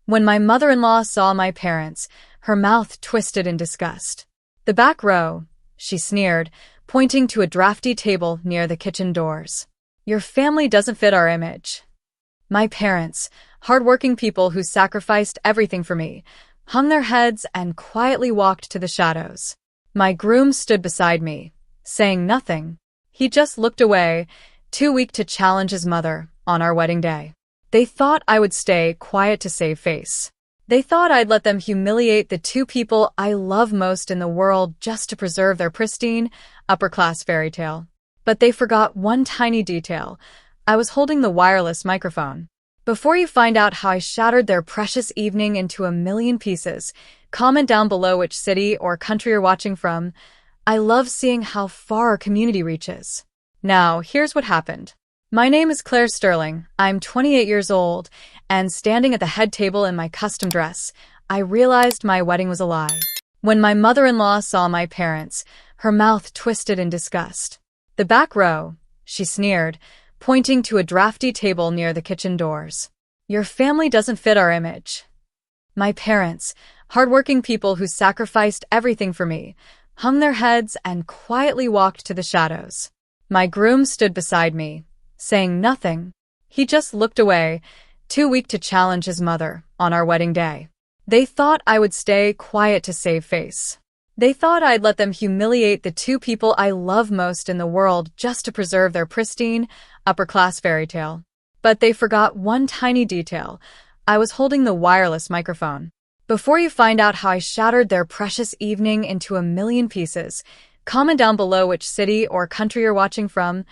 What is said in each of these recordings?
When my mother-in-law saw my parents, her mouth twisted in disgust. "The back row," she sneered, pointing to a drafty table near the kitchen doors. "Your family doesn't fit our image." My parents, hardworking people who sacrificed everything for me, hung their heads and quietly walked to the shadows. My groom stood beside me, saying nothing. He just looked away, too weak to challenge his mother on our wedding day. They thought I would stay quiet to save face. They thought I'd let them humiliate the two people I love most in the world just to preserve their pristine, upper-class fairy tale. But they forgot one tiny detail. I was holding the wireless microphone. Before you find out how I shattered their precious evening into a million pieces, comment down below which city or country you're watching from. I love seeing how far our community reaches. Now, here's what happened. My name is Claire Sterling. I'm 28 years old, and standing at the head table in my custom dress, I realized my wedding was a lie. When my mother-in-law saw my parents, her mouth twisted in disgust. "The back row," she sneered, pointing to a drafty table near the kitchen doors. "Your family doesn't fit our image." My parents, hardworking people who sacrificed everything for me, hung their heads and quietly walked to the shadows. My groom stood beside me, saying nothing. He just looked away, too weak to challenge his mother on our wedding day. They thought I would stay quiet to save face. They thought I'd let them humiliate the two people I love most in the world just to preserve their pristine, upper-class fairy tale. But they forgot one tiny detail. I was holding the wireless microphone. Before you find out how I shattered their precious evening into a million pieces, comment down below which city or country you're watching from.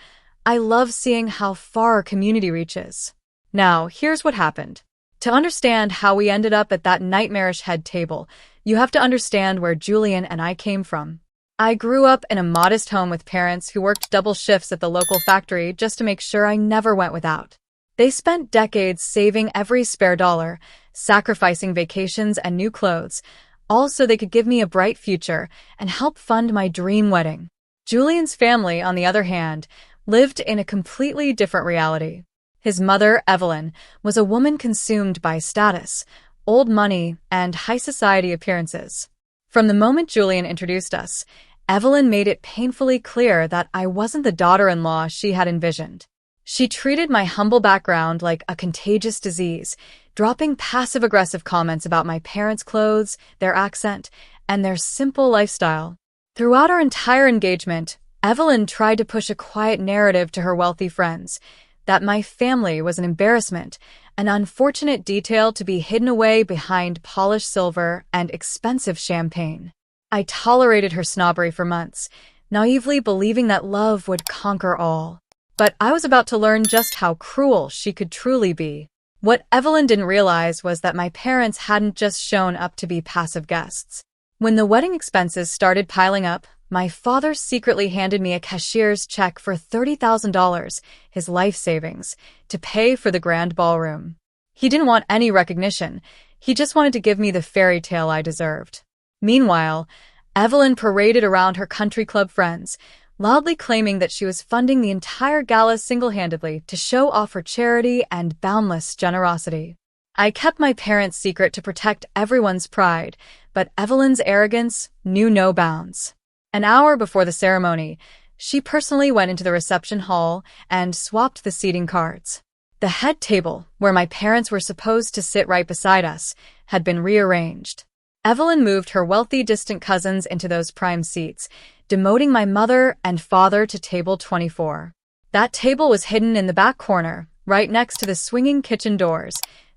I love seeing how far our community reaches. Now, here's what happened. To understand how we ended up at that nightmarish head table, you have to understand where Julian and I came from. I grew up in a modest home with parents who worked double shifts at the local factory just to make sure I never went without. They spent decades saving every spare dollar, sacrificing vacations and new clothes, all so they could give me a bright future and help fund my dream wedding. Julian's family, on the other hand, lived in a completely different reality. His mother, Evelyn, was a woman consumed by status, old money, and high society appearances. From the moment Julian introduced us, Evelyn made it painfully clear that I wasn't the daughter-in-law she had envisioned. She treated my humble background like a contagious disease, dropping passive-aggressive comments about my parents' clothes, their accent, and their simple lifestyle. Throughout our entire engagement, Evelyn tried to push a quiet narrative to her wealthy friends that my family was an embarrassment, an unfortunate detail to be hidden away behind polished silver and expensive champagne. I tolerated her snobbery for months, naively believing that love would conquer all. But I was about to learn just how cruel she could truly be. What Evelyn didn't realize was that my parents hadn't just shown up to be passive guests. When the wedding expenses started piling up, my father secretly handed me a cashier's check for $30,000, his life savings, to pay for the grand ballroom. He didn't want any recognition. He just wanted to give me the fairy tale I deserved. Meanwhile, Evelyn paraded around her country club friends, loudly claiming that she was funding the entire gala single-handedly to show off her charity and boundless generosity. I kept my parents' secret to protect everyone's pride, but Evelyn's arrogance knew no bounds. An hour before the ceremony, she personally went into the reception hall and swapped the seating cards. The head table, where my parents were supposed to sit right beside us, had been rearranged. Evelyn moved her wealthy distant cousins into those prime seats, demoting my mother and father to table 24. That table was hidden in the back corner, right next to the swinging kitchen doors,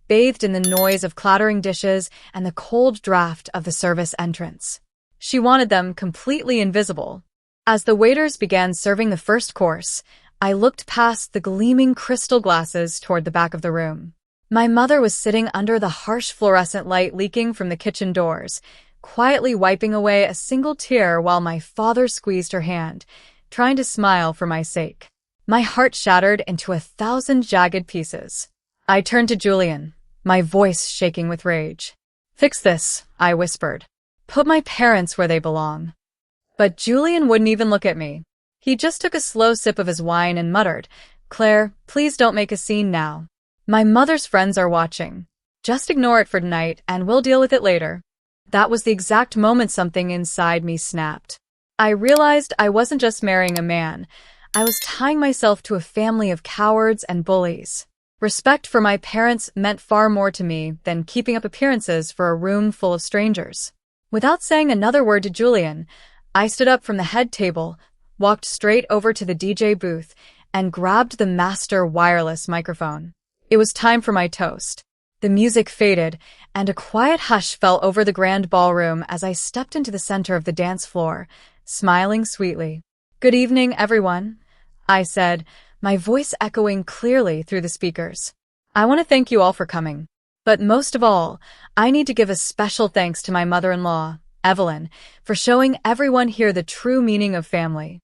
bathed in the noise of clattering dishes and the cold draft of the service entrance. She wanted them completely invisible. As the waiters began serving the first course, I looked past the gleaming crystal glasses toward the back of the room. My mother was sitting under the harsh fluorescent light leaking from the kitchen doors, quietly wiping away a single tear while my father squeezed her hand, trying to smile for my sake. My heart shattered into 1,000 jagged pieces. I turned to Julian, my voice shaking with rage. "Fix this," I whispered. "Put my parents where they belong." But Julian wouldn't even look at me. He just took a slow sip of his wine and muttered, "Claire, please don't make a scene now. My mother's friends are watching." Just ignore it for tonight and we'll deal with it later. That was the exact moment something inside me snapped. I realized I wasn't just marrying a man. I was tying myself to a family of cowards and bullies. Respect for my parents meant far more to me than keeping up appearances for a room full of strangers. Without saying another word to Julian, I stood up from the head table, walked straight over to the DJ booth, and grabbed the master wireless microphone. It was time for my toast. The music faded, and a quiet hush fell over the grand ballroom as I stepped into the center of the dance floor, smiling sweetly. "Good evening, everyone," I said, my voice echoing clearly through the speakers. "I want to thank you all for coming. But most of all, I need to give a special thanks to my mother-in-law, Evelyn, for showing everyone here the true meaning of family."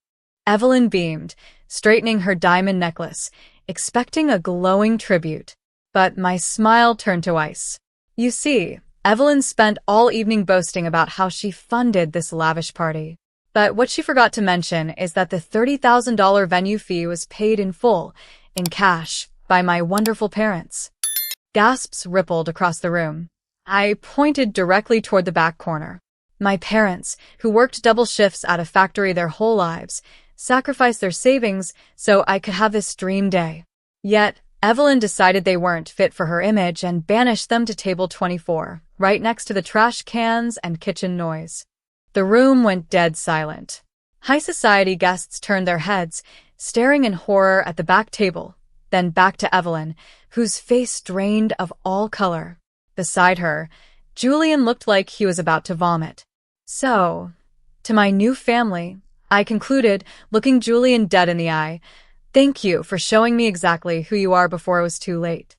Evelyn beamed, straightening her diamond necklace, expecting a glowing tribute. But my smile turned to ice. You see, Evelyn spent all evening boasting about how she funded this lavish party. But what she forgot to mention is that the $30,000 venue fee was paid in full, in cash, by my wonderful parents. Gasps rippled across the room. I pointed directly toward the back corner. My parents, who worked double shifts at a factory their whole lives, sacrificed their savings so I could have this dream day. Yet, Evelyn decided they weren't fit for her image and banished them to table 24, right next to the trash cans and kitchen noise. The room went dead silent. High society guests turned their heads, staring in horror at the back table, then back to Evelyn, whose face drained of all color. Beside her, Julian looked like he was about to vomit. "So, to my new family," I concluded, looking Julian dead in the eye, "thank you for showing me exactly who you are before it was too late."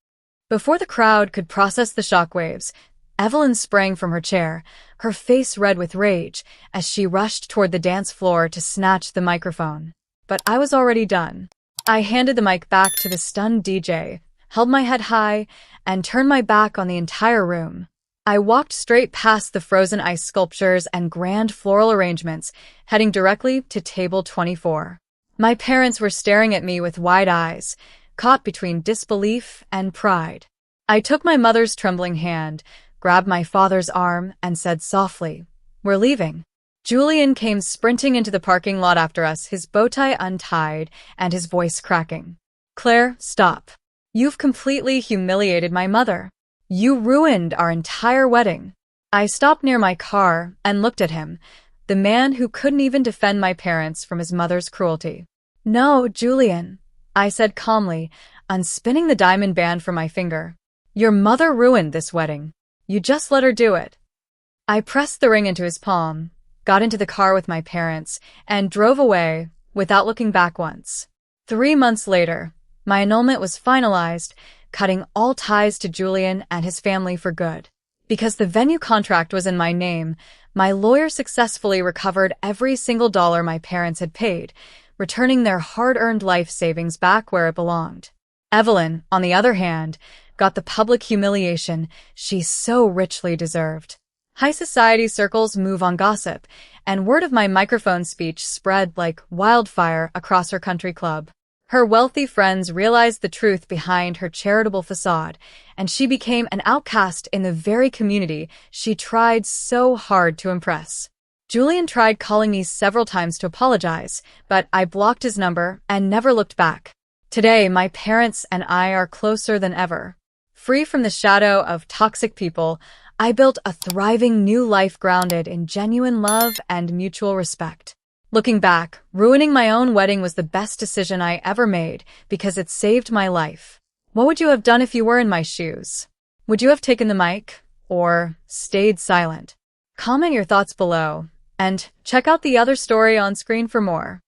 Before the crowd could process the shockwaves, Evelyn sprang from her chair, her face red with rage, as she rushed toward the dance floor to snatch the microphone. But I was already done. I handed the mic back to the stunned DJ, held my head high, and turned my back on the entire room. I walked straight past the frozen ice sculptures and grand floral arrangements, heading directly to table 24. My parents were staring at me with wide eyes, caught between disbelief and pride. I took my mother's trembling hand, grabbed my father's arm, and said softly, "We're leaving." Julian came sprinting into the parking lot after us, his bow tie untied and his voice cracking. "Claire, stop. You've completely humiliated my mother. You ruined our entire wedding." I stopped near my car and looked at him, the man who couldn't even defend my parents from his mother's cruelty. "No, Julian," I said calmly, unspinning the diamond band from my finger. "Your mother ruined this wedding. You just let her do it." I pressed the ring into his palm, got into the car with my parents, and drove away without looking back once. 3 months later, my annulment was finalized, cutting all ties to Julian and his family for good. Because the venue contract was in my name, my lawyer successfully recovered every single dollar my parents had paid, returning their hard-earned life savings back where it belonged. Evelyn, on the other hand, got the public humiliation she so richly deserved. High society circles move on gossip, and word of my microphone speech spread like wildfire across her country club. Her wealthy friends realized the truth behind her charitable facade, and she became an outcast in the very community she tried so hard to impress. Julian tried calling me several times to apologize, but I blocked his number and never looked back. Today, my parents and I are closer than ever. Free from the shadow of toxic people, I built a thriving new life grounded in genuine love and mutual respect. Looking back, ruining my own wedding was the best decision I ever made because it saved my life. What would you have done if you were in my shoes? Would you have taken the mic or stayed silent? Comment your thoughts below and check out the other story on screen for more.